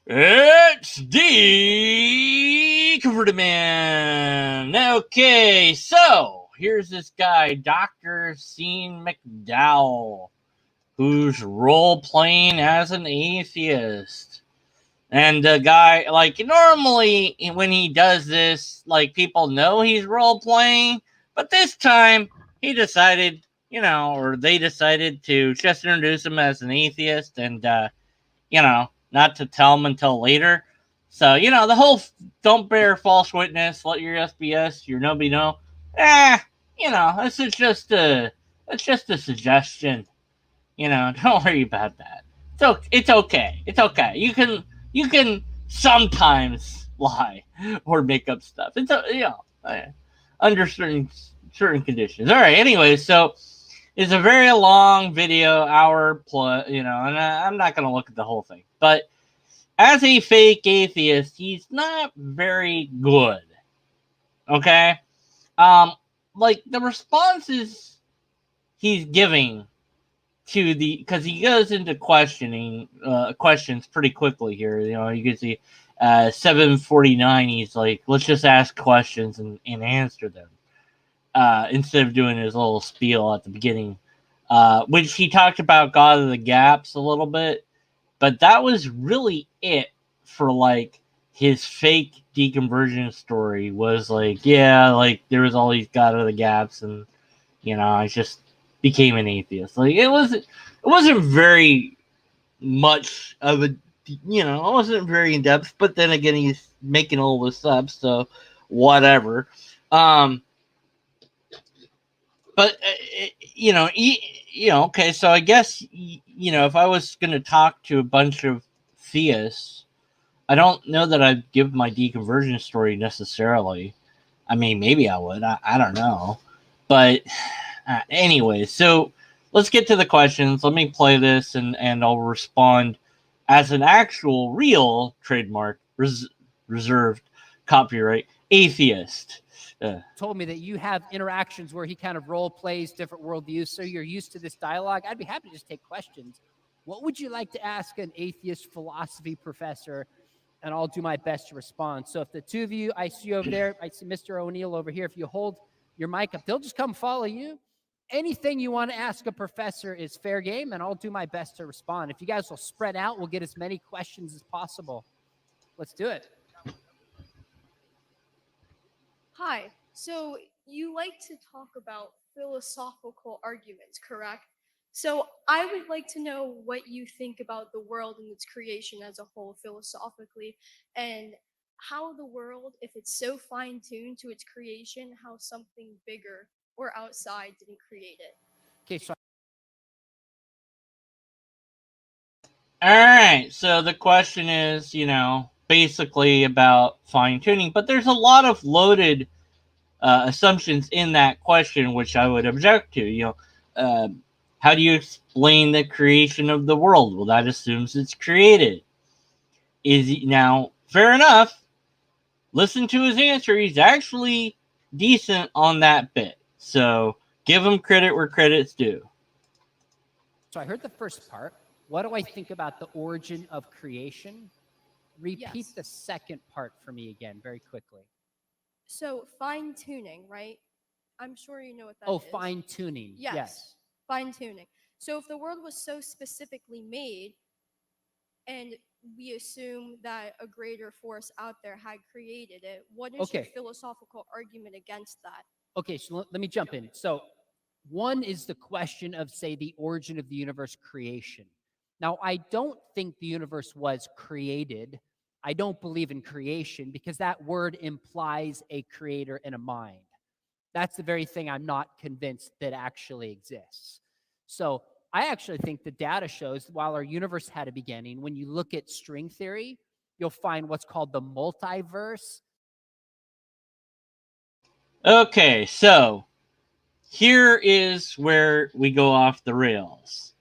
It's the Converted Man. Okay, so here's this guy, Dr. Sean McDowell, who's role playing as an atheist. And the guy, like, normally when he does this, like, people know he's role playing, but this time he decided, or they decided to just introduce him as an atheist and, not to tell him until later. So, the whole don't bear false witness, let your yes be yes, your no be no. This is just a suggestion. Don't worry about that. It's okay. It's okay. You can sometimes lie or make up stuff. It's under certain conditions. All right. Anyway, so it's a very long video, hour plus. And I'm not gonna look at the whole thing, but as a fake atheist, he's not very good. Okay, like the responses he's giving to because he goes into questions pretty quickly here. You can see 7:49. He's like, let's just ask questions and answer them instead of doing his little spiel at the beginning, which he talked about God of the Gaps a little bit, but that was really it for like his fake deconversion story. Was like, yeah, like there was all these God of the Gaps, and I just became an atheist. Like it wasn't very much of a, it wasn't very in depth. But then again, he's making all this up, so whatever. But okay. So I guess if I was going to talk to a bunch of theists, I don't know that I'd give my deconversion story necessarily. I mean, maybe I would. I don't know. But anyway, so let's get to the questions. Let me play this, and I'll respond as an actual, real trademark, reserved, copyright atheist. Told me that you have interactions where he kind of role plays different worldviews, so you're used to this dialogue. I'd be happy to just take questions. What would you like to ask an atheist philosophy professor? And I'll do my best to respond. So if the two of you, I see you over there, I see Mr. O'Neill over here. If you hold your mic up, they'll just come follow you. Anything you want to ask a professor is fair game, and I'll do my best to respond. If you guys will spread out, we'll get as many questions as possible. Let's do it. Hi. So you like to talk about philosophical arguments, correct? So I would like to know what you think about the world and its creation as a whole philosophically, and how the world, if it's so fine-tuned to its creation, how something bigger or outside didn't create it. Okay, so all right. So the question is, basically about fine-tuning, but there's a lot of loaded assumptions in that question, which I would object to. How do you explain the creation of the world? Well, that assumes it's created. Now, fair enough. Listen to his answer. He's actually decent on that bit. So give him credit where credit's due. So I heard the first part. What do I think about the origin of creation? Repeat the second part for me again, very quickly. So fine-tuning, right? I'm sure you know what that is. Oh, fine-tuning. Yes. Fine-tuning. So if the world was so specifically made, and we assume that a greater force out there had created it, what is your philosophical argument against that? Okay, so let me jump in. So one is the question of, say, the origin of the universe, creation. Now, I don't think the universe was created. I don't believe in creation because that word implies a creator and a mind. That's the very thing I'm not convinced that actually exists. So I actually think the data shows that while our universe had a beginning, when you look at string theory, you'll find what's called the multiverse. Okay, so here is where we go off the rails.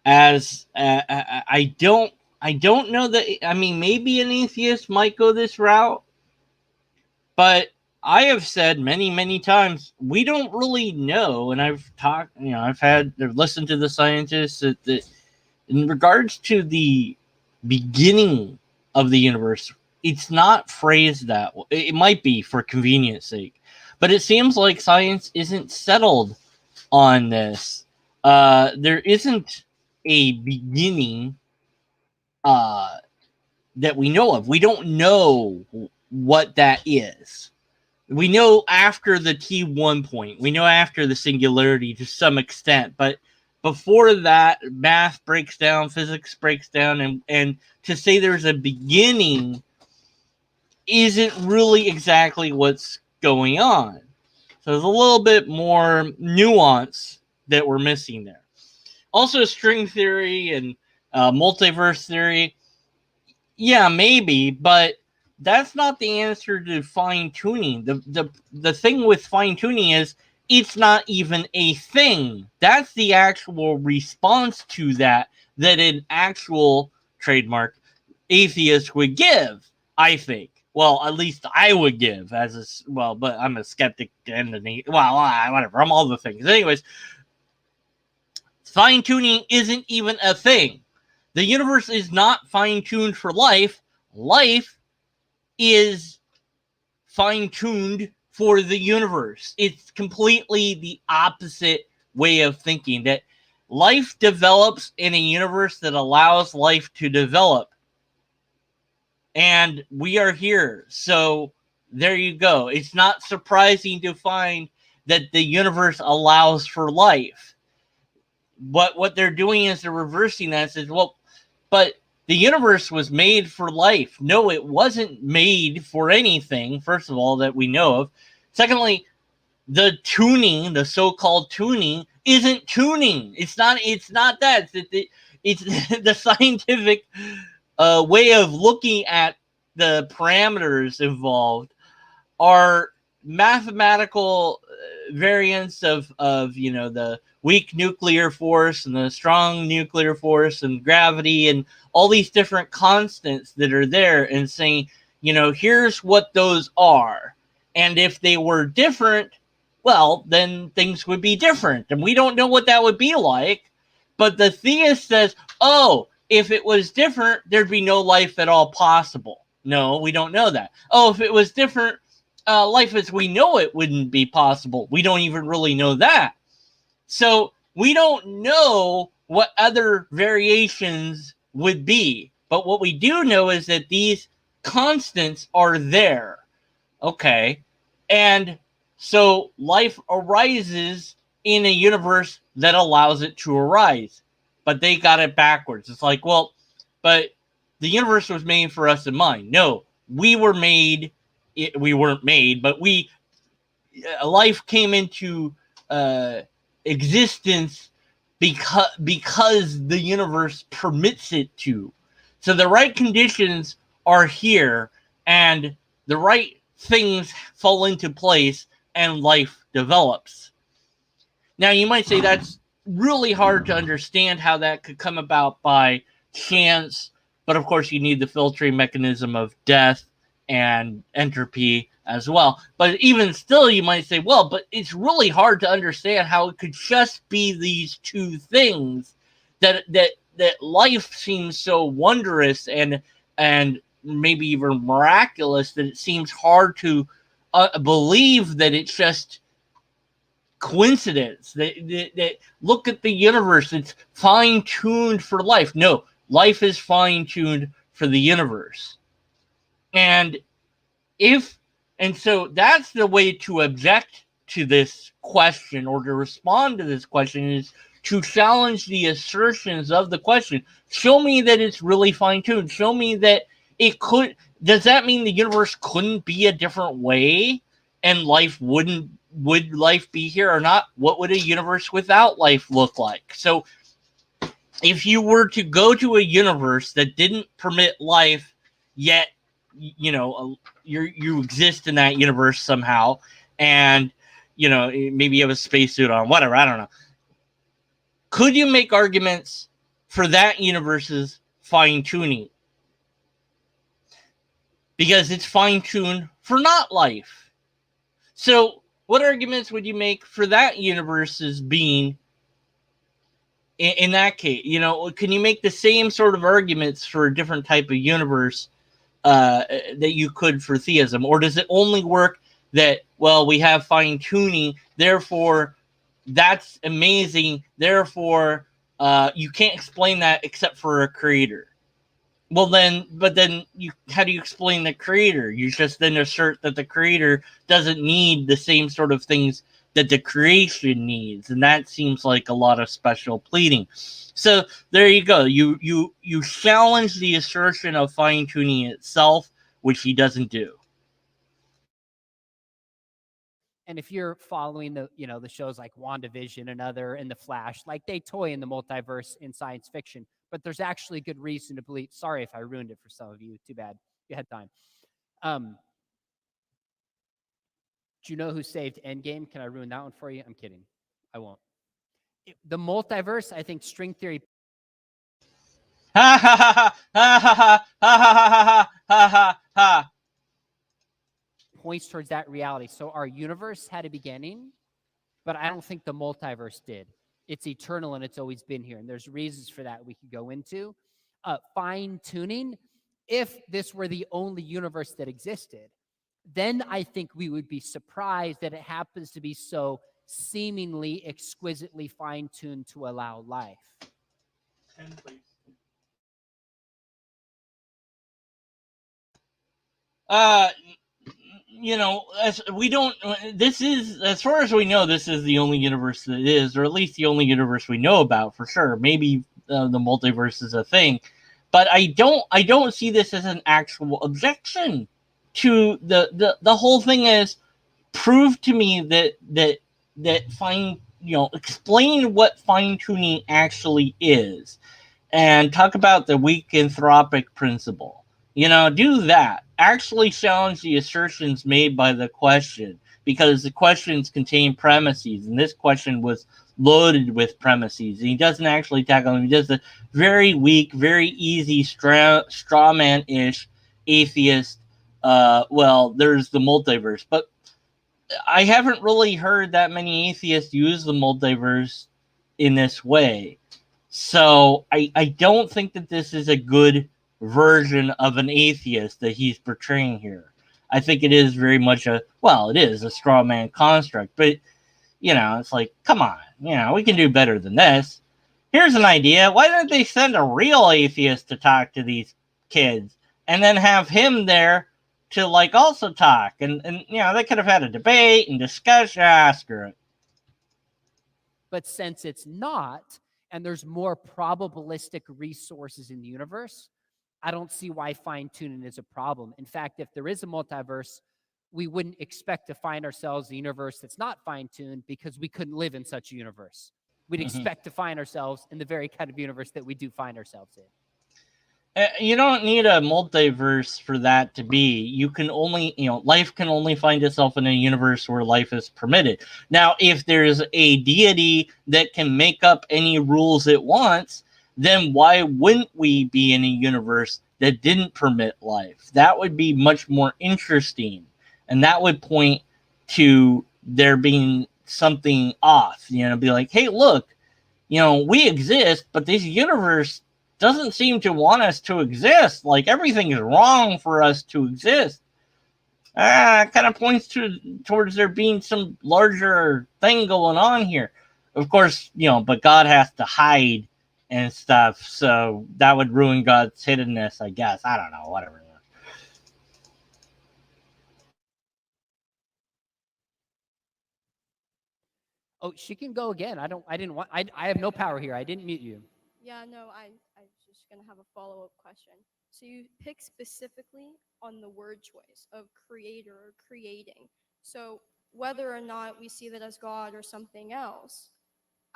As I don't know that. I mean, maybe an atheist might go this route, but I have said many times we don't really know. And I've talked, I've listened to the scientists that in regards to the beginning of the universe, it's not phrased that way. It might be for convenience sake, but it seems like science isn't settled on this. There isn't a beginning that we know of. We don't know what that is. We know after the T1 point. We know after the singularity to some extent, but before that, math breaks down, physics breaks down, and to say there's a beginning isn't really exactly what's going on. So there's a little bit more nuance that we're missing there. Also, string theory and multiverse theory, yeah, maybe, but that's not the answer to fine tuning. The thing with fine tuning is it's not even a thing. That's the actual response to that an actual trademark atheist would give, I think. Well, at least I would give but I'm a skeptic and whatever. I'm all the things. Anyways, fine tuning isn't even a thing. The universe is not fine tuned for life. Life is fine tuned for the universe. It's completely the opposite way of thinking, that life develops in a universe that allows life to develop. And we are here. So there you go. It's not surprising to find that the universe allows for life. But what they're doing is they're reversing that and says, well, but the universe was made for life. No, it wasn't made for anything, first of all, that we know of. Secondly, the tuning, the so-called tuning, isn't tuning. It's not that. It's the scientific way of looking at the parameters involved are mathematical variants of the weak nuclear force and the strong nuclear force and gravity and all these different constants that are there, and saying, here's what those are. And if they were different, well, then things would be different. And we don't know what that would be like. But the theist says, oh, if it was different, there'd be no life at all possible. No, we don't know that. Oh, if it was different, life as we know it wouldn't be possible. We don't even really know that. So we don't know what other variations would be. But what we do know is that these constants are there. Okay. And so life arises in a universe that allows it to arise. But they got it backwards. It's like, well, but the universe was made for us in mind. No, we were made. We weren't made, but life came into existence because the universe permits it to. So the right conditions are here, and the right things fall into place, and life develops. Now, you might say that's really hard to understand how that could come about by chance, but of course you need the filtering mechanism of death and entropy as well. But even still, you might say, well, but it's really hard to understand how it could just be these two things, that life seems so wondrous and maybe even miraculous that it seems hard to believe that it's just coincidence. That look at the universe, it's fine-tuned for life. No, life is fine-tuned for the universe. And so that's the way to object to this question, or to respond to this question, is to challenge the assertions of the question. Show me that it's really fine-tuned. Show me that it could. Does that mean the universe couldn't be a different way and life wouldn't? Would life be here or not? What would a universe without life look like? So if you were to go to a universe that didn't permit life, yet you exist in that universe somehow, and maybe you have a spacesuit on, whatever, I don't know. Could you make arguments for that universe's fine-tuning? Because it's fine-tuned for not life. So what arguments would you make for that universe's being in that case, you know, can you make the same sort of arguments for a different type of universe that you could for theism? Or does it only work that, well, we have fine tuning, therefore that's amazing, therefore you can't explain that except for a creator? Well, then, but then how do you explain the creator? You just then assert that the creator doesn't need the same sort of things that the creation needs, and that seems like a lot of special pleading. So there you go. You challenge the assertion of fine tuning itself, which he doesn't do. And if you're following the, you know, the shows like WandaVision and other, and The Flash, like they toy in the multiverse in science fiction, but there's actually good reason to believe. Sorry if I ruined it for some of you. Too bad. You had time. Do you know who saved Endgame? Can I ruin that one for you? I'm kidding. I won't. The multiverse, I think string theory Ha ha ha ha ha ha ha ha ha ha. points towards that reality. So our universe had a beginning, but I don't think the multiverse did. It's eternal and it's always been here. And there's reasons for that we could go into. Fine tuning, if this were the only universe that existed, then I think we would be surprised that it happens to be so seemingly exquisitely fine tuned to allow life. You know, as we don't, this is, as far as we know, this is the only universe that is, or at least the only universe we know about for sure. Maybe the multiverse is a thing, but I don't see this as an actual objection to the whole thing. Is prove to me that fine, you know, explain what fine tuning actually is, and talk about the weak anthropic principle. You know, do that. Actually challenge the assertions made by the question, because the questions contain premises, and this question was loaded with premises. And he doesn't actually tackle them. He does a very weak, very easy straw man ish atheist. Well, there's the multiverse, but I haven't really heard that many atheists use the multiverse in this way. So I don't think that this is a good version of an atheist that he's portraying here. I think it is very much it is a straw man construct, but, you know, it's like, come on, you know, we can do better than this. Here's an idea. Why don't they send a real atheist to talk to these kids and then have him there to, like, also talk? And you know, they could have had a debate and discussion. Screw it. But since it's not, and there's more probabilistic resources in the universe, I don't see why fine tuning is a problem. In fact, if there is a multiverse, we wouldn't expect to find ourselves in a universe that's not fine tuned, because we couldn't live in such a universe. We'd expect to find ourselves in the very kind of universe that we do find ourselves in. You don't need a multiverse for that to be. You can only, you know, life can only find itself in a universe where life is permitted. Now, if there's a deity that can make up any rules it wants, then why wouldn't we be in a universe that didn't permit life? That would be much more interesting. And that would point to there being something off, you know, be like, hey, look, you know, we exist, but this universe doesn't seem to want us to exist. Like, everything is wrong for us to exist. Kind of points towards there being some larger thing going on here. Of course, you know, but God has to hide and stuff, so that would ruin God's hiddenness, I guess. I don't know, whatever. Oh, she can go again. I have no power here. I didn't mute you. Yeah, no, I was just gonna have a follow-up question. So you pick specifically on the word choice of creator or creating. So whether or not we see that as God or something else,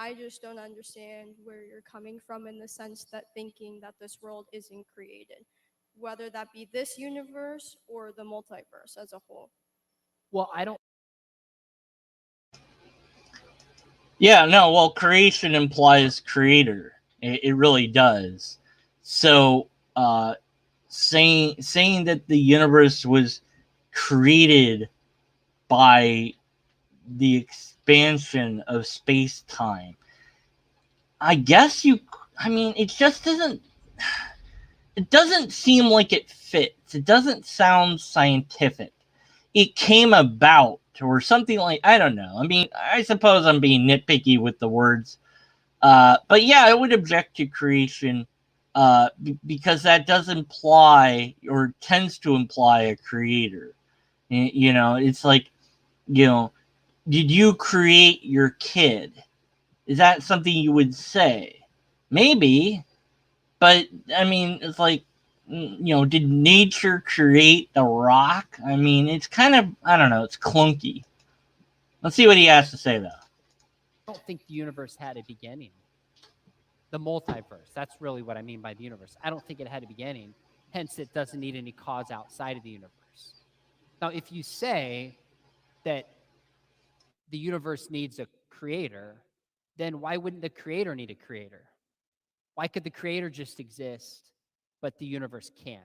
I just don't understand where you're coming from, in the sense that thinking that this world isn't created, whether that be this universe or the multiverse as a whole. Well, I don't. Yeah, no, well, creation implies creator. It really does. So, saying that the universe was created by the expansion of space time, I guess I mean, it just doesn't. It doesn't seem like it fits. It doesn't sound scientific. It came about or something like, I don't know. I mean, I suppose I'm being nitpicky with the words. But yeah, I would object to creation because that does imply or tends to imply a creator. You know, it's like, you know, did you create your kid? Is that something you would say? Maybe, but I mean, it's like, you know, did nature create the rock? I mean, it's kind of, I don't know, it's clunky. Let's see what he has to say, though. I don't think the universe had a beginning. The multiverse, that's really what I mean by the universe. I don't think it had a beginning. Hence, it doesn't need any cause outside of the universe. Now, if you say that the universe needs a creator, then why wouldn't the creator need a creator? Why could the creator just exist, but the universe can't?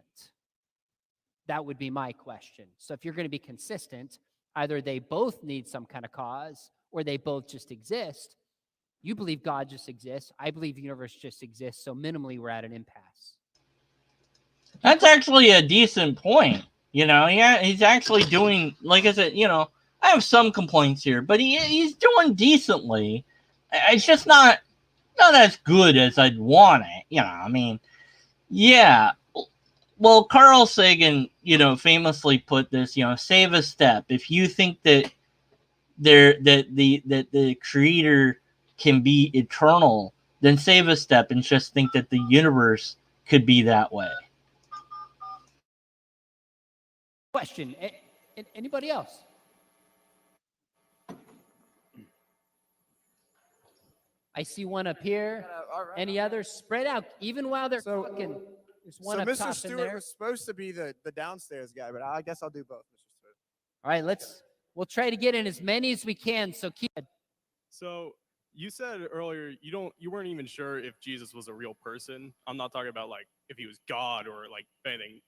That would be my question. So if you're going to be consistent, either they both need some kind of cause or they both just exist. You believe God just exists. I believe the universe just exists. So minimally, we're at an impasse. That's actually a decent point. You know, yeah, he's actually doing, like I said, you know, I have some complaints here, but he's doing decently. It's just not as good as I'd want it. You know, I mean, yeah. Well, Carl Sagan, you know, famously put this, you know, save a step. If you think that the creator can be eternal, then save a step and just think that the universe could be that way. Question. Anybody else? I see one up here. Any others? Spread out, even while they're talking. There's one up Mr. top in Stewart there. was supposed to be the downstairs guy, but I guess I'll do both, Mr. Stewart. All right, we'll try to get in as many as we can. So keep it. So you said earlier you weren't even sure if Jesus was a real person. I'm not talking about like if he was God or like anything.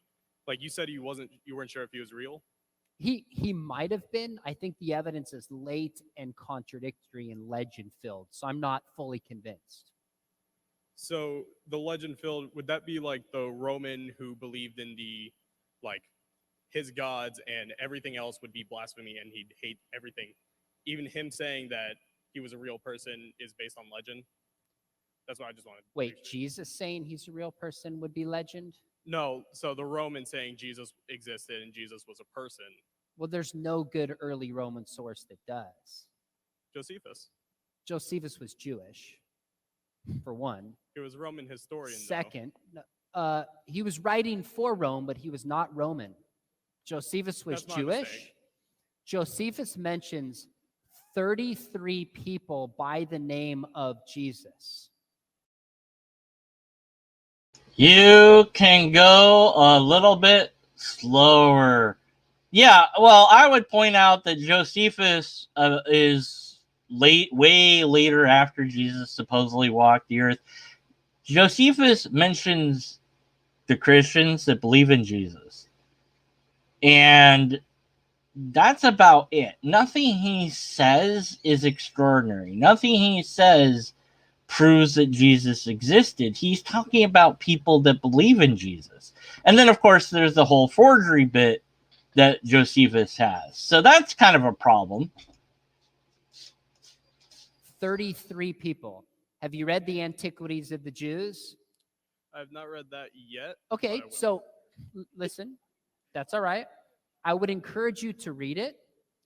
Like you said you weren't sure if he was real. He might have been. I think the evidence is late and contradictory and legend filled. So I'm not fully convinced. So the legend filled, would that be like the Roman who believed in the like his gods and everything else would be blasphemy and he'd hate everything? Even him saying that he was a real person is based on legend. That's what I just wanted. Wait, Jesus saying he's a real person would be legend? No, so the Roman saying Jesus existed and Jesus was a person. Well, there's no good early Roman source that does. Josephus. Josephus was Jewish, for one. He was a Roman historian. Second, he was writing for Rome, but he was not Roman. Josephus was Jewish. Josephus mentions 33 people by the name of Jesus. You can go a little bit slower. Yeah, well, I would point out that Josephus is way later after Jesus supposedly walked the earth. Josephus mentions the Christians that believe in Jesus. And that's about it. Nothing he says is extraordinary. Nothing he says proves that Jesus existed. He's talking about people that believe in Jesus. And then, of course, there's the whole forgery bit that Josephus has. So that's kind of a problem. 33 people. Have you read the Antiquities of the Jews? I've not read that yet. Okay, so listen, that's all right. I would encourage you to read it.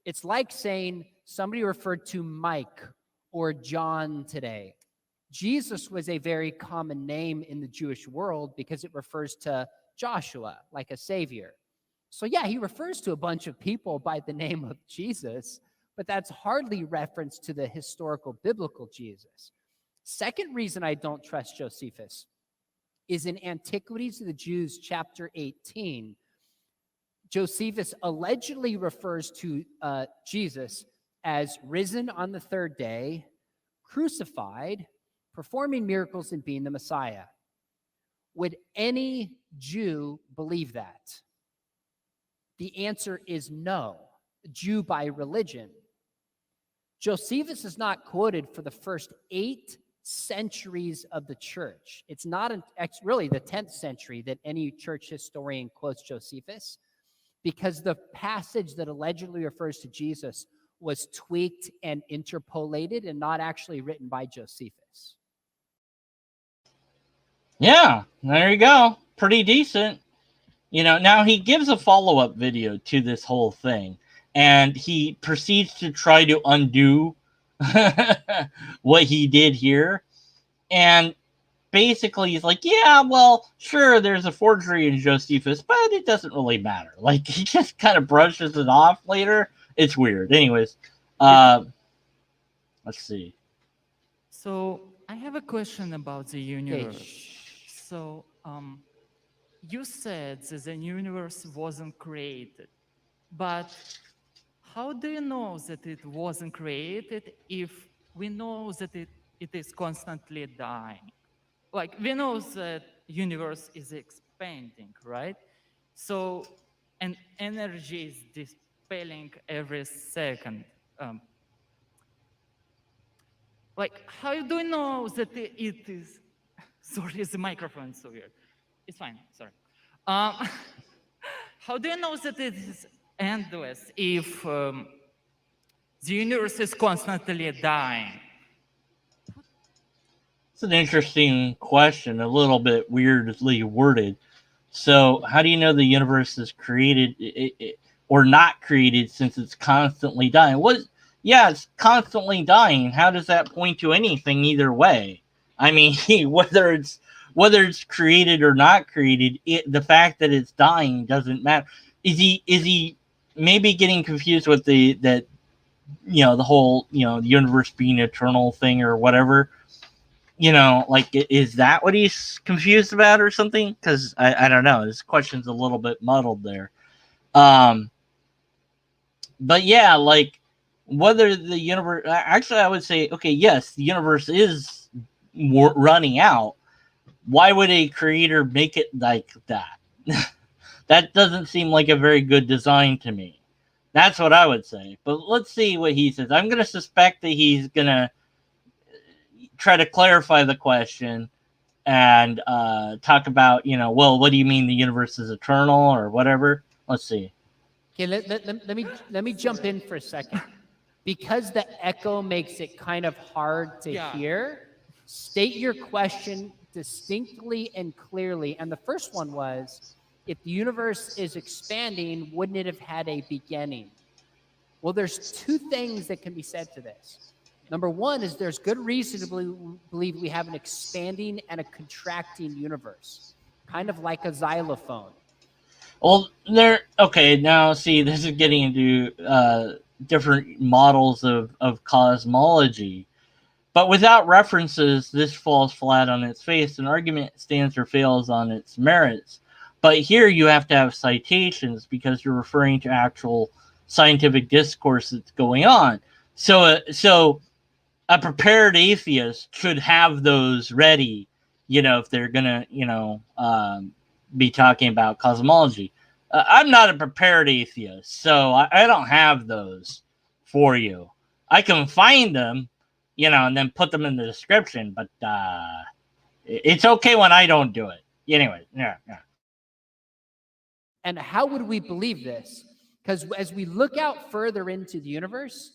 It's like saying somebody referred to Mike or John today. Jesus was a very common name in the Jewish world because it refers to Joshua, like a savior. So yeah, he refers to a bunch of people by the name of Jesus, but that's hardly reference to the historical biblical Jesus. Second reason I don't trust Josephus is in Antiquities of the Jews, chapter 18. Josephus allegedly refers to Jesus as risen on the third day, crucified, performing miracles, and being the Messiah. Would any Jew believe that? The answer is no. Jew by religion. Josephus is not quoted for the first 8 centuries of the church. It's not really the 10th century that any church historian quotes Josephus, because the passage that allegedly refers to Jesus was tweaked and interpolated and not actually written by Josephus. Yeah, there you go. Pretty decent. Now he gives a follow-up video to this whole thing, and he proceeds to try to undo what he did here. And basically he's like, yeah, well, sure, there's a forgery in Josephus, but it doesn't really matter. Like, he just kind of brushes it off later. It's weird. Anyways, let's see. So I have a question about the universe. So you said that the universe wasn't created, but how do you know that it wasn't created if we know that it is constantly dying? Like, we know that universe is expanding, right? So, and energy is dispelling every second. Like, how do you know that it is? Sorry, the microphone is so weird. It's fine, sorry. How do you know that it is endless if the universe is constantly dying? It's an interesting question, a little bit weirdly worded. So, how do you know the universe is created or not created since it's constantly dying? Yeah, it's constantly dying. How does that point to anything either way? I mean, whether it's created or not created, the fact that it's dying doesn't matter. Is he maybe getting confused with the whole the universe being eternal thing or whatever? Like, is that what he's confused about or something? Because I don't know. This question's a little bit muddled there. But yeah, like, whether the universe, actually, I would say, okay, yes, the universe is running out. Why would a creator make it like that? That doesn't seem like a very good design to me. That's what I would say. But let's see what he says. I'm going to suspect that he's going to try to clarify the question and talk about, well, what do you mean the universe is eternal or whatever? Let's see. Okay, let me jump in for a second. Because the echo makes it kind of hard to hear, state your question distinctly and clearly. And the first one was, if the universe is expanding, wouldn't it have had a beginning? Well, there's two things that can be said to this. Number one is there's good reason to believe we have an expanding and a contracting universe, kind of like a xylophone. Well, okay, now see, this is getting into different models of cosmology. But without references, this falls flat on its face. An argument stands or fails on its merits. But here you have to have citations because you're referring to actual scientific discourse that's going on. So a prepared atheist should have those ready, if they're going to, be talking about cosmology. I'm not a prepared atheist, so I don't have those for you. I can find them, and then put them in the description, but it's okay when I don't do it. Anyway, yeah. And how would we believe this? Because as we look out further into the universe,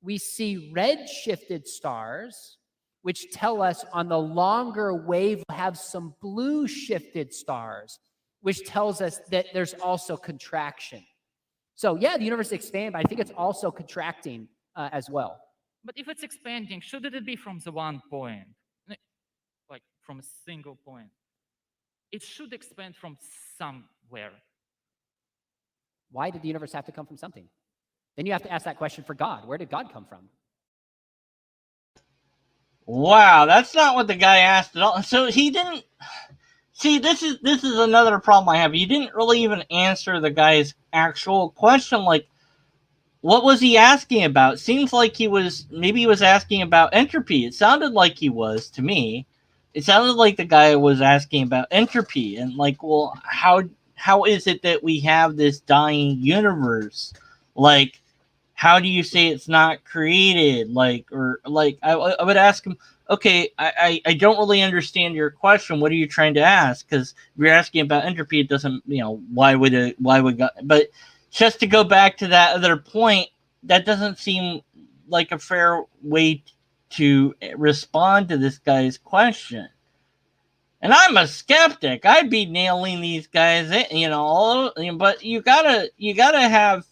we see red-shifted stars, which tell us on the longer wave we'll have some blue-shifted stars, which tells us that there's also contraction. So yeah, the universe is expanding, but I think it's also contracting as well. But if it's expanding, shouldn't it be from the one point? Like from a single point? It should expand from somewhere. Why did the universe have to come from something? Then you have to ask that question for God. Where did God come from? Wow, that's not what the guy asked at all. So he didn't. See, this is another problem I have. You didn't really even answer the guy's actual question. Like, what was he asking about? Seems like he was asking about entropy. It sounded like he was to me. It sounded like the guy was asking about entropy and like, well, how is it that we have this dying universe? Like, how do you say it's not created? Like, or like, I would ask him, okay, I don't really understand your question. What are you trying to ask? Because if you're asking about entropy, it doesn't, why would God, but just to go back to that other point, that doesn't seem like a fair way to respond to this guy's question. And I'm a skeptic. I'd be nailing these guys, but you gotta have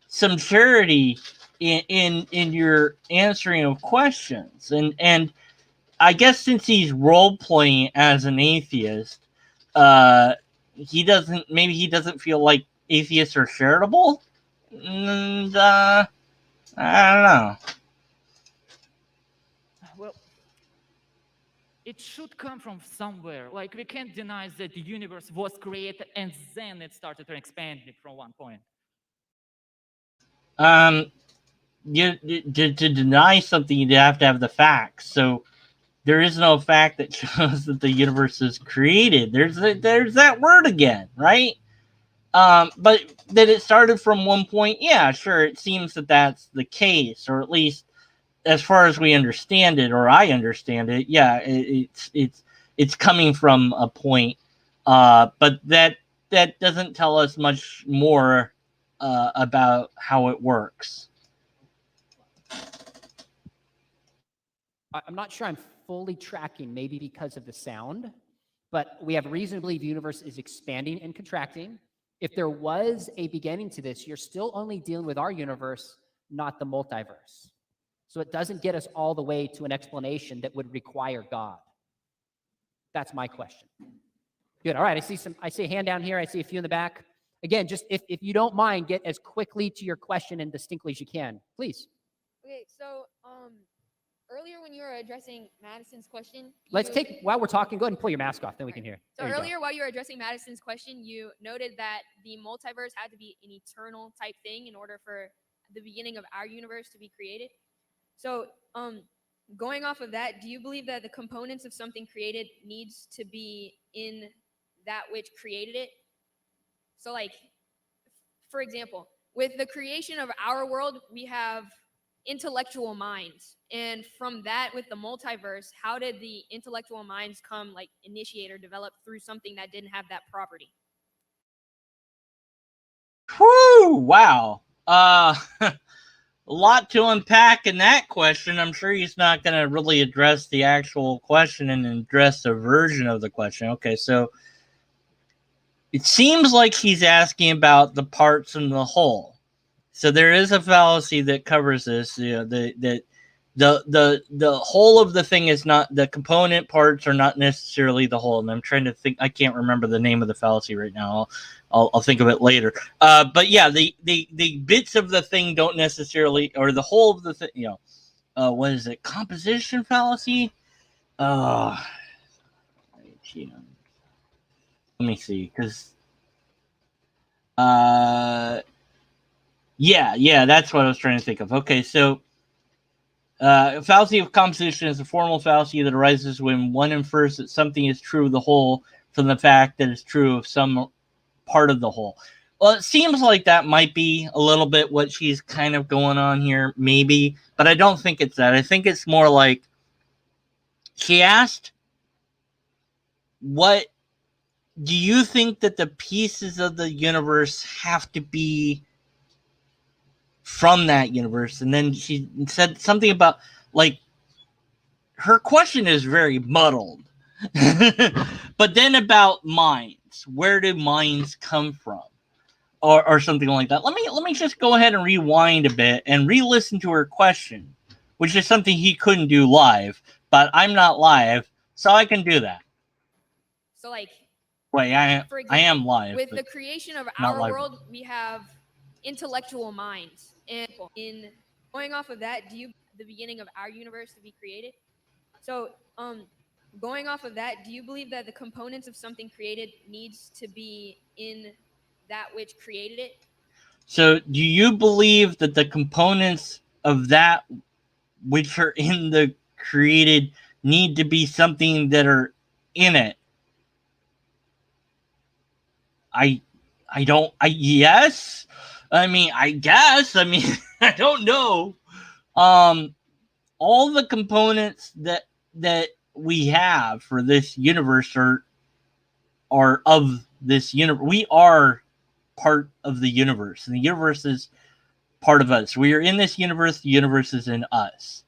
some charity in your answering of questions. And I guess since he's role playing as an atheist, he doesn't feel like atheists are charitable. And I don't know. Well, it should come from somewhere. Like, we can't deny that the universe was created and then it started expanding from one point. To deny something, you have to have the facts. So there is no fact that shows that the universe is created. There's that word again, right? But that it started from one point, yeah, sure. It seems that that's the case, or at least as far as we understand it, or I understand it. Yeah, it's coming from a point, but that doesn't tell us much more about how it works. I'm not sure I'm fully tracking, maybe because of the sound, but we have reason to believe the universe is expanding and contracting. If there was a beginning to this, you're still only dealing with our universe, not the multiverse. So it doesn't get us all the way to an explanation that would require God. That's my question. Good. All right. I see a hand down here. I see a few in the back. Again, just if you don't mind, get as quickly to your question and distinctly as you can, please. Okay, so earlier when you were addressing Madison's question, While we're talking, go ahead and pull your mask off, then we can hear. So earlier while you were addressing Madison's question, you noted that the multiverse had to be an eternal type thing in order for the beginning of our universe to be created. So going off of that, do you believe that the components of something created needs to be in that which created it? So like, for example, with the creation of our world, we have intellectual minds. And from that, with the multiverse, how did the intellectual minds initiate or develop through something that didn't have that property? Whew, wow. A lot to unpack in that question. I'm sure he's not going to really address the actual question and address a version of the question. Okay, so it seems like he's asking about the parts and the whole. So there is a fallacy that covers this. The whole of the thing is not, the component parts are not necessarily the whole. And I'm trying to think. I can't remember the name of the fallacy right now. I'll think of it later. But yeah, the bits of the thing don't necessarily, or the whole of the thing. What is it? Composition fallacy. Let me see, because yeah, that's what I was trying to think of. Okay, so fallacy of composition is a formal fallacy that arises when one infers that something is true of the whole from the fact that it's true of some part of the whole. Well, it seems like that might be a little bit what she's kind of going on here, maybe, but I don't think it's that. I think it's more like she asked, what do you think that the pieces of the universe have to be from that universe? And then she said something about, like, her question is very muddled. But then about minds, where do minds come from, or something like that. Let me just go ahead and rewind a bit and re-listen to her question, which is something he couldn't do live, but I'm not live, so I can do that. So like, wait, I am live. With the creation of our world, we have intellectual minds, and in going off of that, the beginning of our universe to be created? So going off of that, do you believe that the components of something created needs to be in that which created it? So do you believe that the components of that which are in the created need to be something that are in it? Yes. I mean, I guess. I mean, I don't know. all the components that we have for this universe are of this universe. We are part of the universe, and the universe is part of us. We are in this universe. The universe is in us.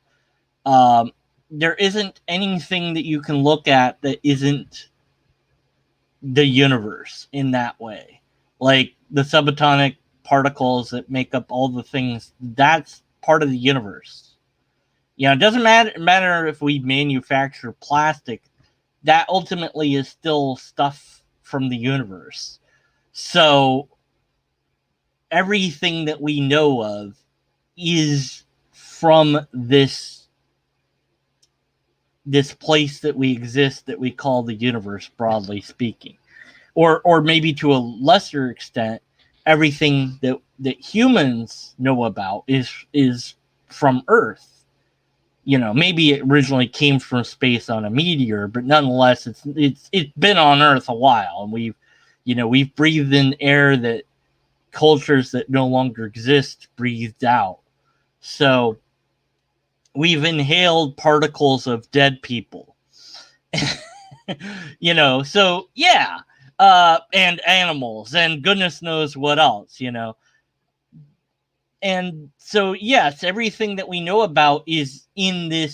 There isn't anything that you can look at that isn't the universe in that way. Like the subatomic particles that make up all the things, that's part of the universe. You know, it doesn't matter if we manufacture plastic, that ultimately is still stuff from the universe. So everything that we know of is from this place that we exist, that we call the universe, broadly speaking. Or maybe to a lesser extent, everything that humans know about is from Earth. You know, maybe it originally came from space on a meteor, but nonetheless, it's been on Earth a while, and we've breathed in air that cultures that no longer exist breathed out. So we've inhaled particles of dead people. You know, so yeah, and animals, and goodness knows what else, you know. And so, yes, everything that we know about is in the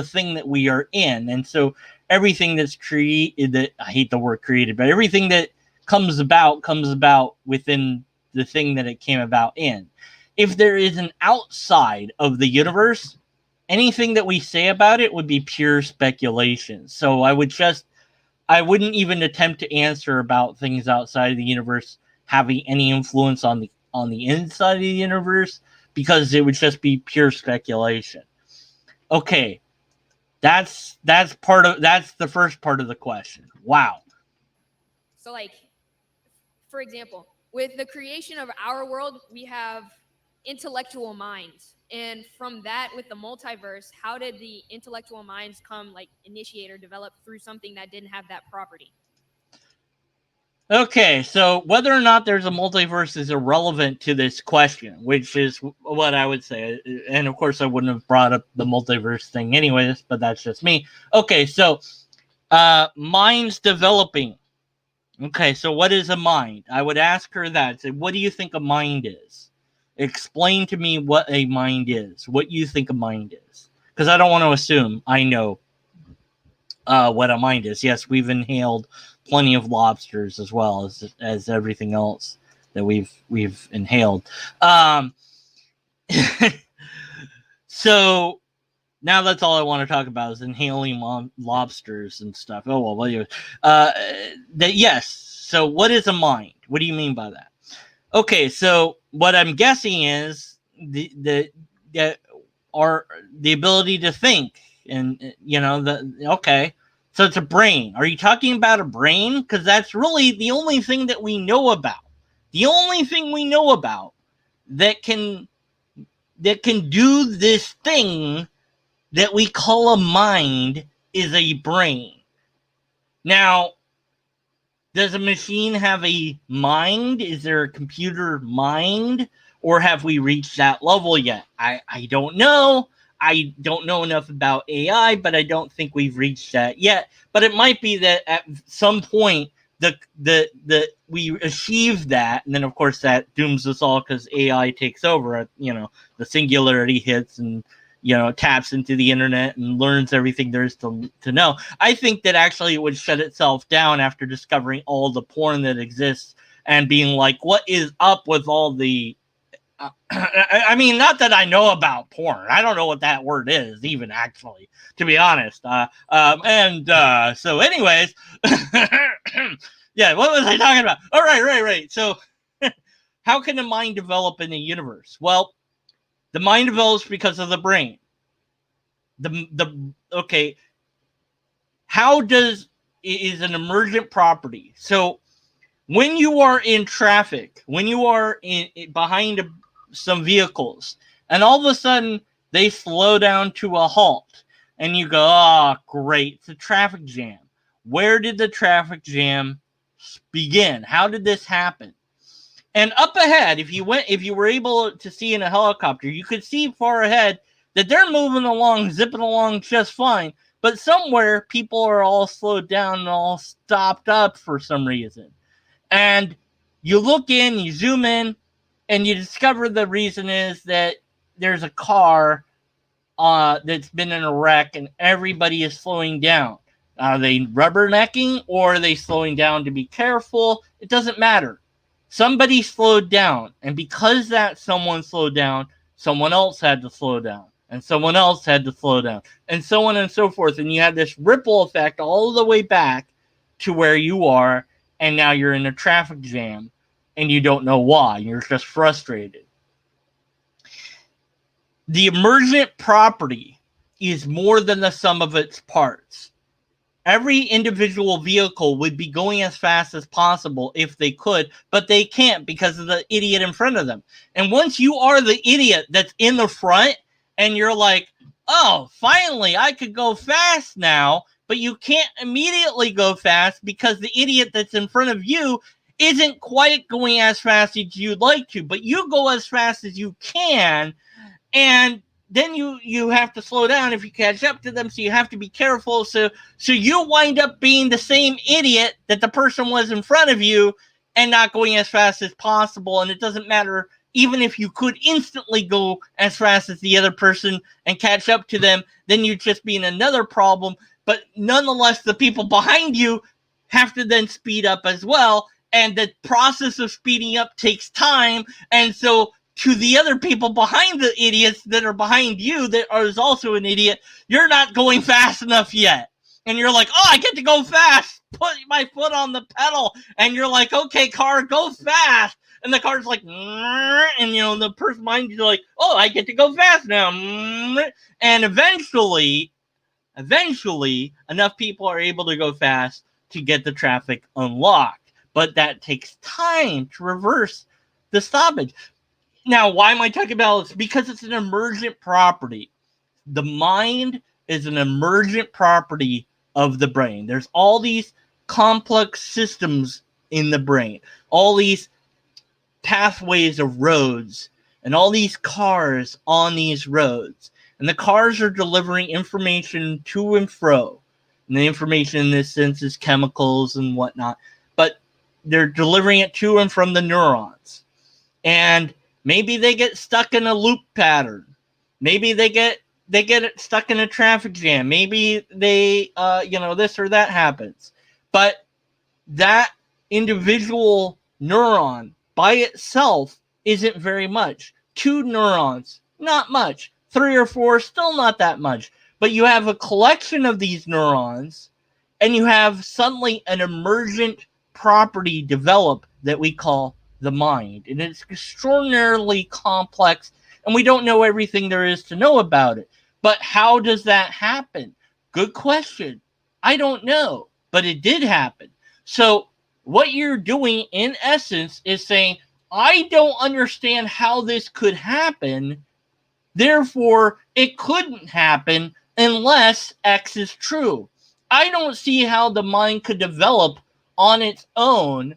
thing that we are in. And so everything that's created, I hate the word created, but everything that comes about within the thing that it came about in. If there is an outside of the universe, anything that we say about it would be pure speculation. So I wouldn't even attempt to answer about things outside of the universe having any influence on the inside of the universe, because it would just be pure speculation. Okay, that's the first part of the question. Wow. So, like, for example, with the creation of our world, we have intellectual minds. And from that, with the multiverse, how did the intellectual minds initiate or develop through something that didn't have that property? Okay, so whether or not there's a multiverse is irrelevant to this question, which is what I would say. And of course, I wouldn't have brought up the multiverse thing anyways, but that's just me. Okay, so minds developing. Okay, so what is a mind? I would ask her that. Say, what do you think a mind is? Explain to me what a mind is. What you think a mind is. Because I don't want to assume I know what a mind is. Yes, we've inhaled plenty of lobsters as well as everything else that we've inhaled. So now that's all I want to talk about is inhaling lobsters and stuff. Oh well, yes. So what is a mind? What do you mean by that? Okay, so what I'm guessing is the ability to think, and okay. So it's a brain. Are you talking about a brain? Because that's really the only thing that we know about. The only thing we know about that can do this thing that we call a mind is a brain. Now, does a machine have a mind? Is there a computer mind? Or have we reached that level yet? I don't know. I don't know enough about AI, but I don't think we've reached that yet. But it might be that at some point we achieve that, and then of course that dooms us all because AI takes over. The singularity hits, and taps into the internet and learns everything there is to know. I think that actually it would shut itself down after discovering all the porn that exists and being like, what is up with all the I mean, not that I know about porn. I don't know what that word is, even, actually, to be honest. So anyways, yeah, what was I talking about? Oh, right. So how can the mind develop in the universe? Well, the mind develops because of the brain. Okay, is an emergent property. So when you are in traffic, when you are behind some vehicles, and all of a sudden they slow down to a halt, and you go, oh, great, it's a traffic jam. Where did the traffic jam begin? How did this happen? And up ahead, if you were able to see in a helicopter, you could see far ahead that they're moving along, zipping along just fine, but somewhere people are all slowed down and all stopped up for some reason. And you look in, you zoom in, and you discover the reason is that there's a car that's been in a wreck and everybody is slowing down. Are they rubbernecking or are they slowing down to be careful? It doesn't matter. Somebody slowed down, and because that someone slowed down, someone else had to slow down, and someone else had to slow down, and so on and so forth. And you have this ripple effect all the way back to where you are, and now you're in a traffic jam, and you don't know why. You're just frustrated. The emergent property is more than the sum of its parts. Every individual vehicle would be going as fast as possible if they could, but they can't because of the idiot in front of them. And once you are the idiot that's in the front and you're like, oh, finally, I could go fast now, but you can't immediately go fast because the idiot that's in front of you isn't quite going as fast as you'd like to, but you go as fast as you can, and then you have to slow down if you catch up to them, so you have to be careful. So you wind up being the same idiot that the person was in front of you and not going as fast as possible. And it doesn't matter, even if you could instantly go as fast as the other person and catch up to them, then you'd just be in another problem. But nonetheless, the people behind you have to then speed up as well. And the process of speeding up takes time. And so to the other people behind the idiots that are behind you that is also an idiot, you're not going fast enough yet. And you're like, oh, I get to go fast. Put my foot on the pedal. And you're like, okay, car, go fast. And the car's like, and the person behind you's like, oh, I get to go fast now. And eventually, enough people are able to go fast to get the traffic unlocked. But that takes time to reverse the stoppage. Now, why am I talking about this? Because it's an emergent property. The mind is an emergent property of the brain. There's all these complex systems in the brain, all these pathways of roads, and all these cars on these roads. And the cars are delivering information to and fro. And the information in this sense is chemicals and whatnot. But they're delivering it to and from the neurons. And maybe they get stuck in a loop pattern. Maybe they get stuck in a traffic jam. Maybe they, this or that happens. But that individual neuron by itself isn't very much. 2 neurons, not much. 3 or 4, still not that much. But you have a collection of these neurons, and you have suddenly an emergent property develop that we call the mind. And it's extraordinarily complex, and we don't know everything there is to know about it. But how does that happen? Good question. I don't know, but it did happen. So what you're doing in essence is saying, I don't understand how this could happen, therefore it couldn't happen unless X is true. I don't see how the mind could develop on its own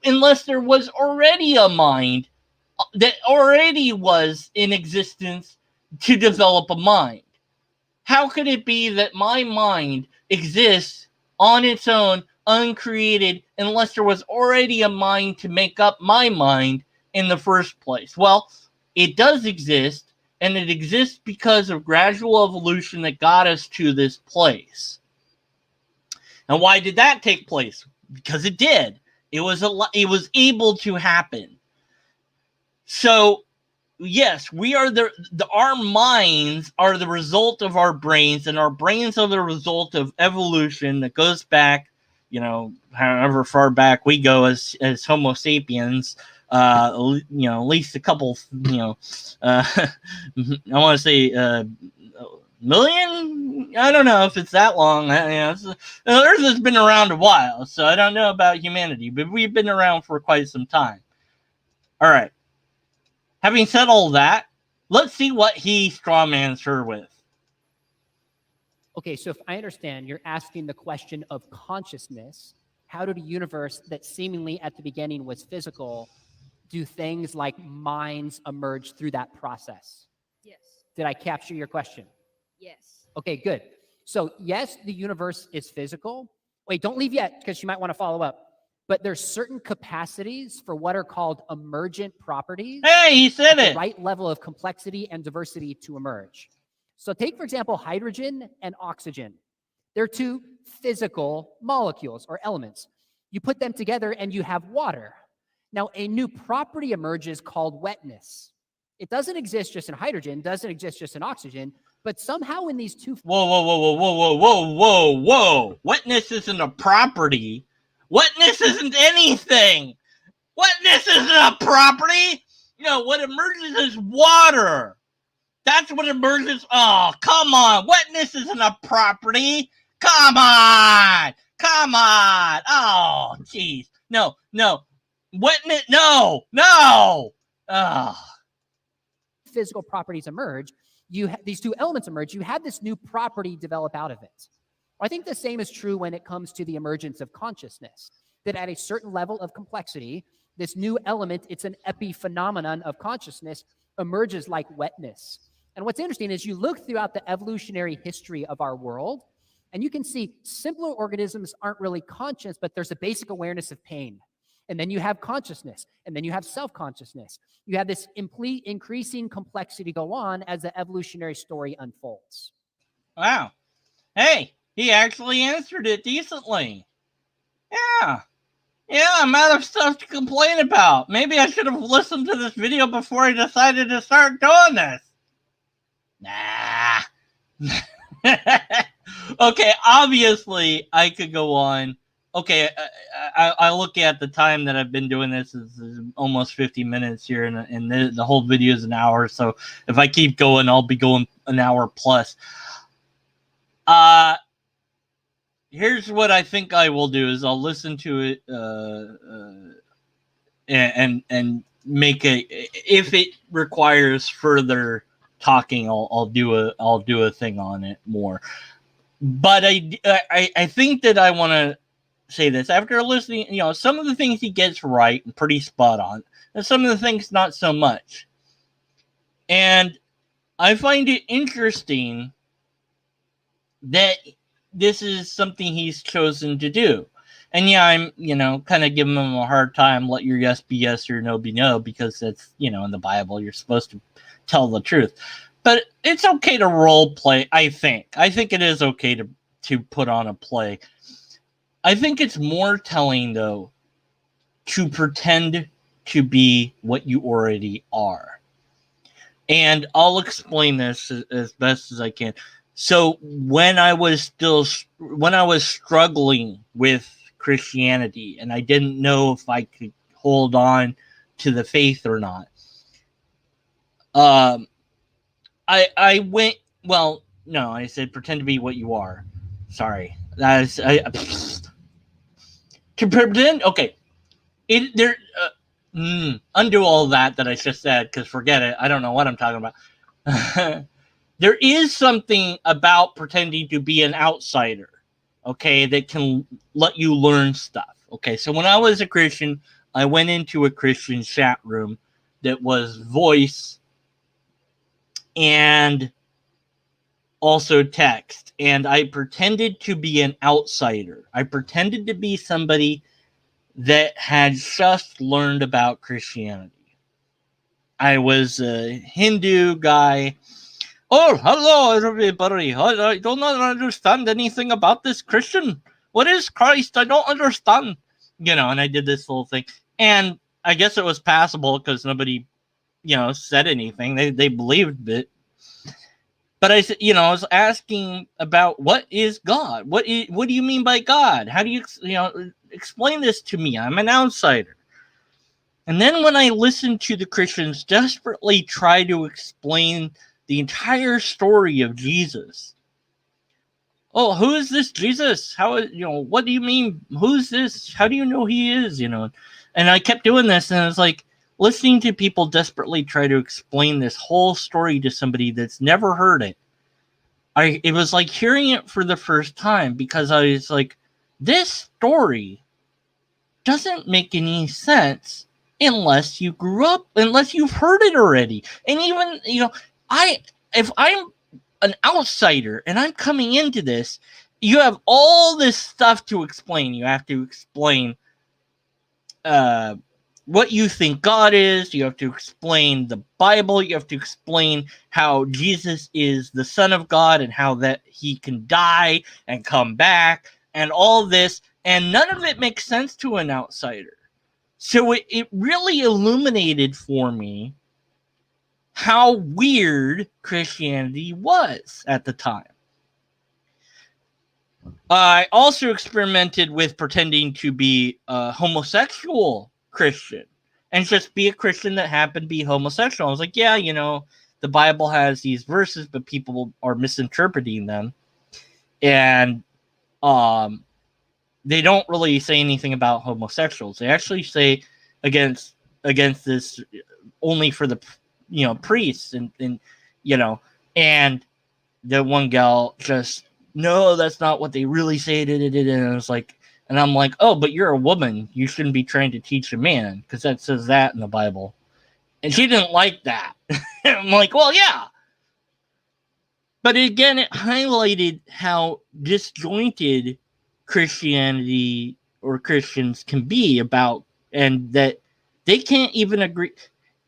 unless there was already a mind that already was in existence to develop a mind. How could it be that my mind exists on its own, uncreated, unless there was already a mind to make up my mind in the first place? Well, it does exist, and it exists because of gradual evolution that got us to this place. And why did that take place? Because it did. It was able to happen. So, yes, we are our minds are the result of our brains, and our brains are the result of evolution that goes back, however far back we go as Homo sapiens. At least a couple, I want to say million. I don't know if it's that long. The Earth has been around a while, so I don't know about humanity, but we've been around for quite some time. All right. Having said all that, let's see what he strawmans her with. Okay, so if I understand, you're asking the question of consciousness. How did a universe that seemingly at the beginning was physical do things like minds emerge through that process? Yes. Did I capture your question? Yes. Okay, good. So yes, the universe is physical. Wait, don't leave yet because you might want to follow up. But there's certain capacities for what are called emergent properties. Hey, he said at the it. right level of complexity and diversity to emerge. So take, for example, hydrogen and oxygen. They're two physical molecules or elements. You put them together and you have water. Now, a new property emerges called wetness. It doesn't exist just in hydrogen, doesn't exist just in oxygen, but somehow in these two... Whoa, whoa, whoa, whoa, whoa, whoa, whoa, whoa, whoa. Wetness isn't a property. Wetness isn't anything. Wetness isn't a property. You know, what emerges is water. That's what emerges. Oh, come on. Wetness isn't a property. Come on. Come on. Oh, jeez. No. Wetness, no. Oh. Physical properties emerge. These two elements emerge. You have this new property develop out of it. I think the same is true when it comes to the emergence of consciousness, that at a certain level of complexity, this new element, it's an epiphenomenon of consciousness, emerges like wetness. And what's interesting is you look throughout the evolutionary history of our world, and you can see simpler organisms aren't really conscious, but there's a basic awareness of pain. And then you have consciousness, and then you have self-consciousness. You have this increasing complexity go on as the evolutionary story unfolds. Wow. Hey, he actually answered it decently. Yeah, I'm out of stuff to complain about. Maybe I should have listened to this video before I decided to start doing this. Nah. Okay, obviously, I could go on. Okay, I look at the time that I've been doing this is almost 50 minutes here, and the whole video is an hour. So if I keep going, I'll be going an hour plus. Here's what I think I will do is I'll listen to it and make it, if it requires further talking, I'll do a thing on it more. But I think that I want to say this after listening. You know, some of the things he gets right and pretty spot on, and some of the things not so much. And I find it interesting that this is something he's chosen to do. And yeah, I'm, kind of giving him a hard time. Let your yes be yes or no be no, because that's, in the Bible, you're supposed to tell the truth. But it's okay to role play, I think. I think it is okay to put on a play. I think it's more telling, though, to pretend to be what you already are. And I'll explain this as best as I can. So when I was struggling with Christianity and I didn't know if I could hold on to the faith or not, I went, well, no, I said pretend to be what you are. Sorry. That is, to pretend, okay. Undo all that I just said, because forget it. I don't know what I'm talking about. There is something about pretending to be an outsider, okay, that can let you learn stuff. Okay, so when I was a Christian, I went into a Christian chat room that was voice and also text, and I pretended to be an outsider. I pretended to be somebody that had just learned about Christianity. I was a Hindu guy. Oh, hello, everybody. I do not understand anything about this Christian. What is Christ? I don't understand. And I did this little thing. And I guess it was passable because nobody, said anything. They believed it. But I said, I was asking about what is God? What do you mean by God? How do you, explain this to me? I'm an outsider. And then when I listened to the Christians desperately try to explain the entire story of Jesus. Oh, who is this Jesus? How, what do you mean? Who's this? How do you know he is? And I kept doing this, and it's like listening to people desperately try to explain this whole story to somebody that's never heard it. It was like hearing it for the first time, because I was like, this story doesn't make any sense unless you grew up, unless you've heard it already. And even, if I'm an outsider and I'm coming into this, you have all this stuff to explain. You have to explain what you think God is. You have to explain the Bible. You have to explain how Jesus is the Son of God and how that he can die and come back and all this. And none of it makes sense to an outsider. So it really illuminated for me how weird Christianity was at the time. I also experimented with pretending to be a homosexual Christian and just be a Christian that happened to be homosexual. I was like, yeah, you know, the Bible has these verses, but people are misinterpreting them. And they don't really say anything about homosexuals. They actually say against this only for the, you know, priests and you know, and the one gal just, no, that's not what they really say. And I was like, and I'm like, oh, but you're a woman. You shouldn't be trying to teach a man because that says that in the Bible. And she didn't like that. I'm like, well, yeah. But again, it highlighted how disjointed Christianity or Christians can be about, and that they can't even agree.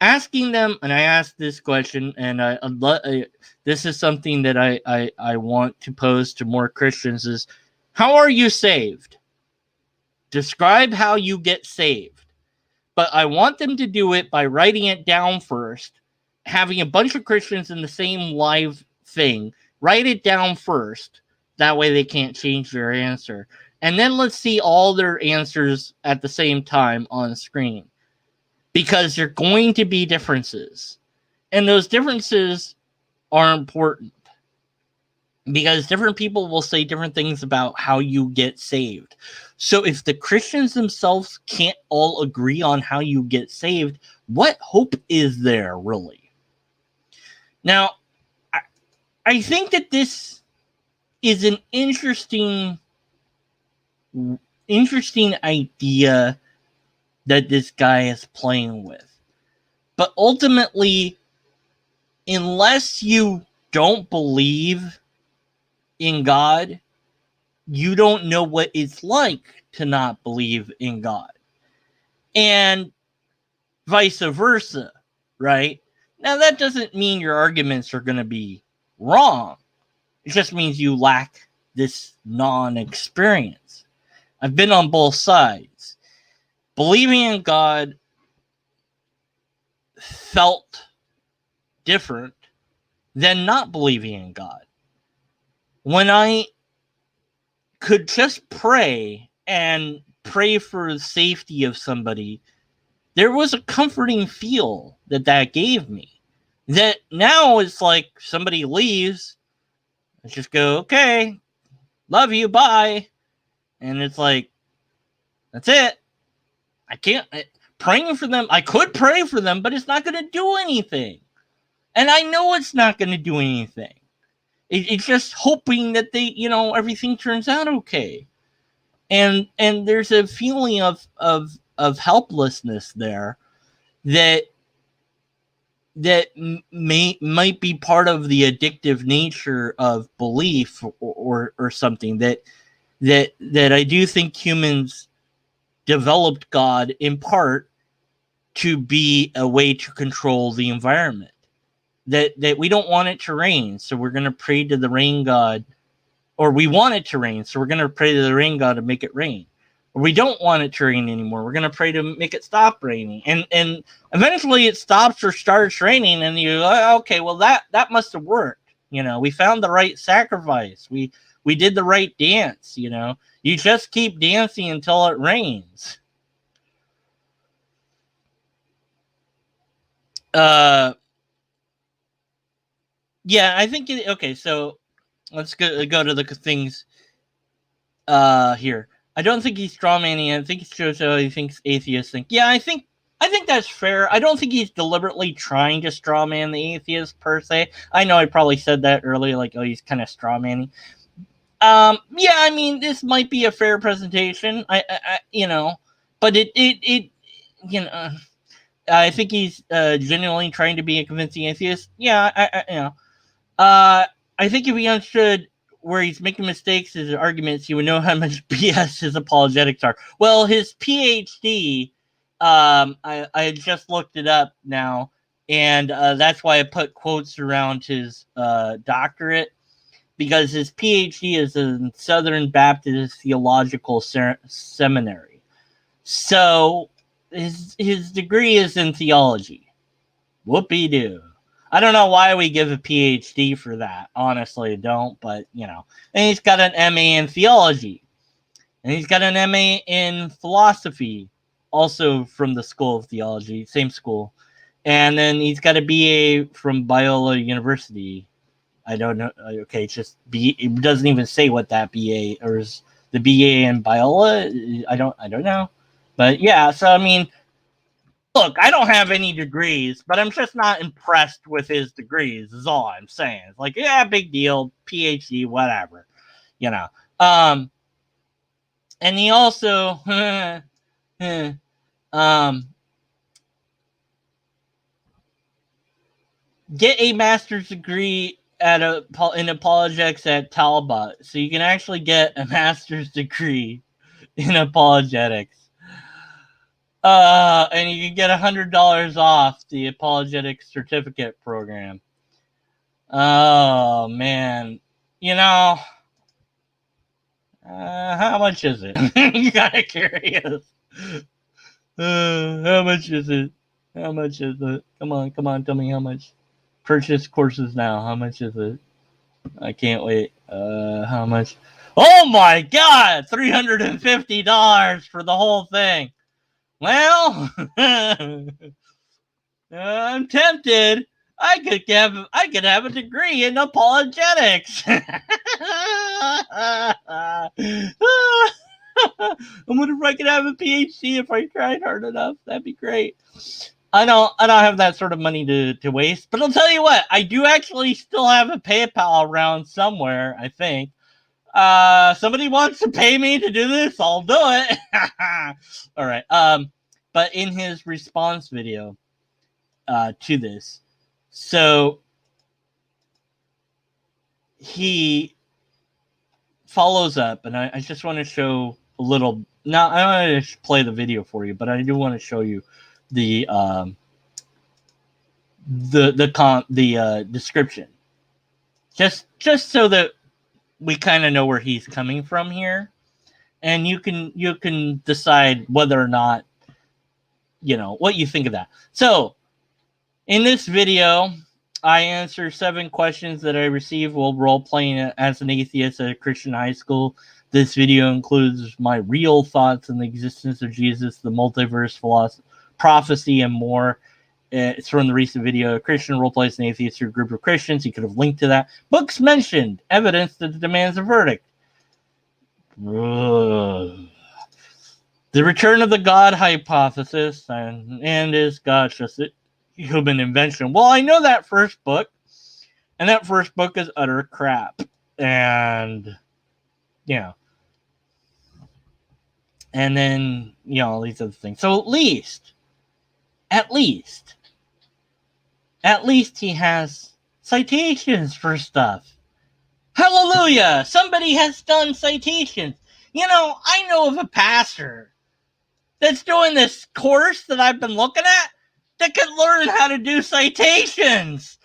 Asking them, and I asked this question, and this is something that I want to pose to more Christians is, how are you saved? Describe how you get saved. But I want them to do it by writing it down first, having a bunch of Christians in the same live thing, write it down first. That way they can't change their answer. And then let's see all their answers at the same time on screen. Because there are going to be differences. And those differences are important. Because different people will say different things about how you get saved. So if the Christians themselves can't all agree on how you get saved, what hope is there, really? Now, I think that this is an interesting idea that this guy is playing with. But ultimately, unless you don't believe in God, you don't know what it's like to not believe in God. And vice versa, right? Now, that doesn't mean your arguments are going to be wrong. It just means you lack this non-experience. I've been on both sides. Believing in God felt different than not believing in God. When I could just pray and pray for the safety of somebody, there was a comforting feel that gave me. That now it's like somebody leaves, I just go, okay, love you, bye. And it's like, that's it. I can't, praying for them, I could pray for them, but it's not going to do anything. And I know it's not going to do anything. It's just hoping that they, you know, everything turns out okay. And there's a feeling of helplessness there that might be part of the addictive nature of belief or something that I do think humans developed God in part to be a way to control the environment. That we don't want it to rain, so we're going to pray to the rain god, or we want it to rain, so we're going to pray to the rain god to make it rain. Or we don't want it to rain anymore, we're going to pray to make it stop raining. And eventually it stops or starts raining, and you go, okay, well that must have worked. You know, we found the right sacrifice. We did the right dance, you know. You just keep dancing until it rains. Yeah, I think okay, so let's go to the things here. I don't think he's strawmanning. I think he shows how he thinks atheists think. Yeah, I think that's fair. I don't think he's deliberately trying to strawman the atheist per se. I know I probably said that earlier, like, oh, he's kind of strawmanning. Yeah, I mean, this might be a fair presentation. I you know, but it you know, I think he's genuinely trying to be a convincing atheist. Yeah, you know. I think if he understood where he's making mistakes in his arguments, he would know how much BS his apologetics are. Well, his Ph.D., I just looked it up now, and that's why I put quotes around his doctorate, because his Ph.D. is in Southern Baptist Theological Seminary. So his degree is in theology. Whoopee-doo. I don't know why we give a PhD for that. Honestly, I don't, but, you know. And he's got an MA in theology. And he's got an MA in philosophy, also from the School of Theology, same school. And then he's got a BA from Biola University. I don't know. Okay, it's just B. It doesn't even say what that BA or is the BA in Biola. I don't know. But yeah, so I mean, look, I don't have any degrees, but I'm just not impressed with his degrees, is all I'm saying. It's like, yeah, big deal, PhD, whatever. You know. And he also get a master's degree in apologetics at Talbot. So you can actually get a master's degree in apologetics. And you can get $100 off the apologetics certificate program. Oh man, you know, how much is it? I'm kind of curious. How much is it? How much is it? Come on, tell me how much. Purchase courses now. How much is it? I can't wait. How much? Oh my God, $350 for the whole thing. Well, I'm tempted. I could have a degree in apologetics. I wonder if I could have a PhD if I tried hard enough. That'd be great. I don't have that sort of money to waste, but I'll tell you what, I do actually still have a PayPal around somewhere, I think. Somebody wants to pay me to do this, I'll do it. All right. But in his response video to this, so he follows up, and I just want to show a little. Now I want to play the video for you, but I do want to show you the description, just so that we kind of know where he's coming from here, and you can decide whether or not, you know, what you think of that. So in this video, I answer 7 questions that I received while role-playing as an atheist at a Christian high school. This video includes my real thoughts on the existence of Jesus, the multiverse, philosophy, prophecy, and more. It's from the recent video, Christian role-plays an atheist to a group of Christians. You could have linked to that. Books mentioned, evidence that demands a verdict. The return of the God hypothesis, and is God just a human invention? Well, I know that first book, and that first book is utter crap. And, you know, and then, you know, all these other things. So at least he has citations for stuff. Hallelujah! Somebody has done citations. You know, I know of a pastor that's doing this course that I've been looking at that could learn how to do citations.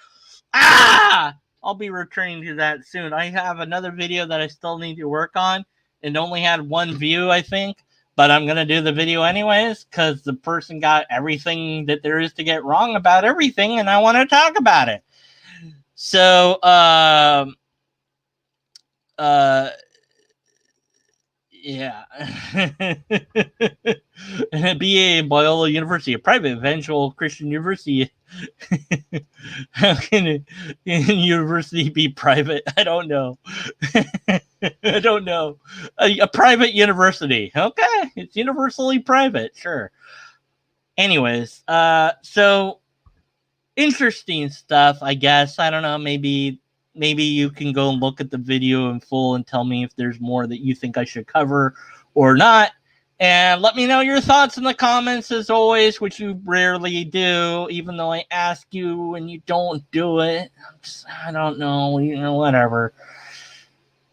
I'll be returning to that soon. I have another video that I still need to work on. It only had 1 view, I think. But I'm going to do the video anyways, because the person got everything that there is to get wrong about everything, and I want to talk about it. So, yeah. A BA in Biola University, a private evangelical Christian university. How can a university be private? I don't know. I don't know. A private university. Okay. It's universally private. Sure. Anyways, so interesting stuff, I guess. I don't know. Maybe you can go and look at the video in full and tell me if there's more that you think I should cover or not. And let me know your thoughts in the comments as always, which you rarely do, even though I ask you and you don't do it. I don't know, whatever.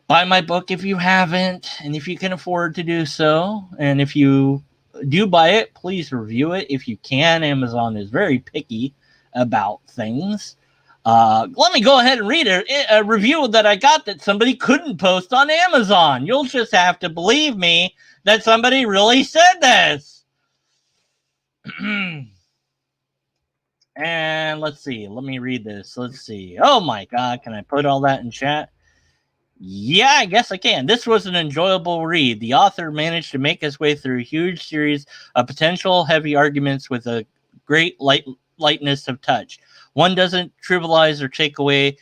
Buy my book if you haven't, and if you can afford to do so. And if you do buy it, please review it if you can. Amazon is very picky about things. Let me go ahead and read a review that I got that somebody couldn't post on Amazon. You'll just have to believe me that somebody really said this. And let's see. Let me read this. Let's see. Oh my God. Can I put all that in chat? Yeah, I guess I can. This was an enjoyable read. The author managed to make his way through a huge series of potential heavy arguments with a great lightness of touch. One doesn't trivialize or take away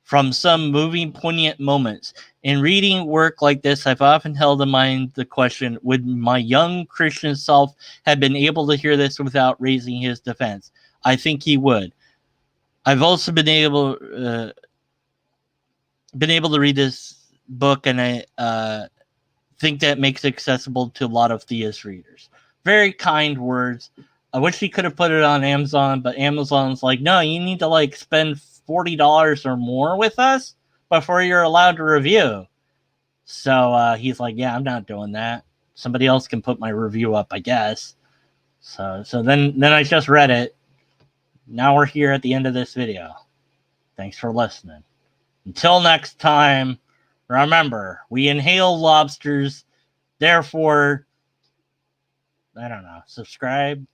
from some moving, poignant moments. In reading work like this, I've often held in mind the question, would my young Christian self have been able to hear this without raising his defense? I think he would. I've also been able to read this book, and I think that makes it accessible to a lot of theist readers. Very kind words. I wish he could have put it on Amazon, but Amazon's like, no, you need to spend $40 or more with us before you're allowed to review. So he's like, yeah, I'm not doing that. Somebody else can put my review up, I guess. So then I just read it. Now we're here at the end of this video. Thanks for listening. Until next time, remember, we inhale lobsters, therefore, I don't know, subscribe.